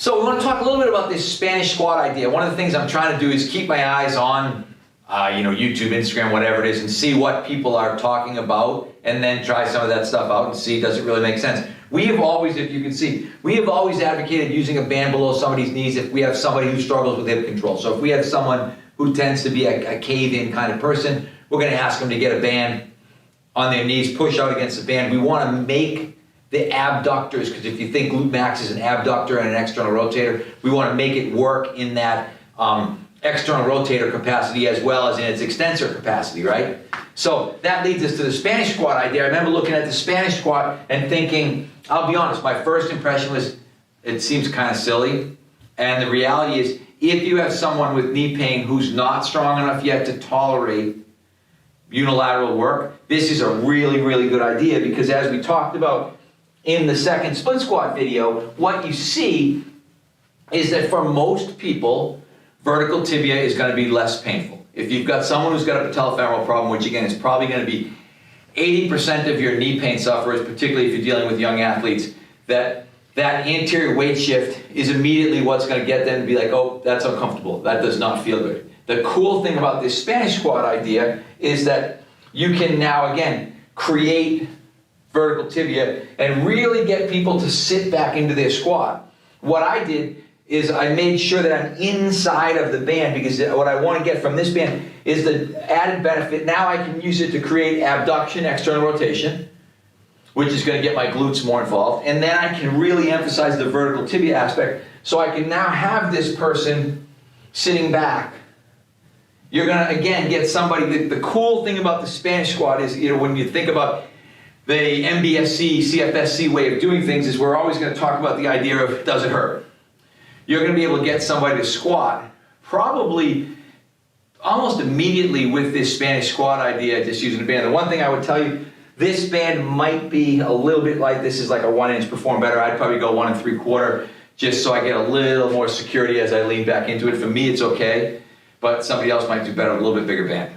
So we want to talk a little bit about this Spanish squat idea. One of the things I'm trying to do is keep my eyes on YouTube, Instagram, whatever it is, and see what people are talking about, and then try some of that stuff out and see, does it really make sense? We have always, if you can see, we have always advocated using a band below somebody's knees if we have somebody who struggles with hip control. So if we have someone who tends to be a cave-in kind of person, we're going to ask them to get a band on their knees, push out against the band. We want to make the abductors, because if you think glute max is an abductor and an external rotator, we want to make it work in that external rotator capacity as well as in its extensor capacity, right? So that leads us to the Spanish squat idea. I remember looking at the Spanish squat and thinking, I'll be honest, my first impression was, it seems kind of silly. And the reality is, if you have someone with knee pain who's not strong enough yet to tolerate unilateral work, this is a really, really good idea, because as we talked about in the second split squat video, what you see is that for most people, vertical tibia is going to be less painful. If you've got someone who's got a patelofemoral problem, which again is probably going to be 80% of your knee pain sufferers, particularly if you're dealing with young athletes, that anterior weight shift is immediately what's going to get them to be like, oh, that's uncomfortable. That does not feel good. The cool thing about this Spanish squat idea is that you can now, again, create vertical tibia and really get people to sit back into their squat. What I did is I made sure that I'm inside of the band, because what I want to get from this band is the added benefit. Now I can use it to create abduction, external rotation, which is going to get my glutes more involved. And then I can really emphasize the vertical tibia aspect. So I can now have this person sitting back. You're going to, again, get somebody. The cool thing about the Spanish squat is, when you think about the MBSC, CFSC way of doing things, is we're always going to talk about the idea of, does it hurt? You're going to be able to get somebody to squat probably almost immediately with this Spanish squat idea, just using a band. The one thing I would tell you, this band might be a little bit light. This is like a 1-inch Perform Better. I'd probably go 1 3/4, just so I get a little more security as I lean back into it. For me, it's okay, but somebody else might do better with a little bit bigger band.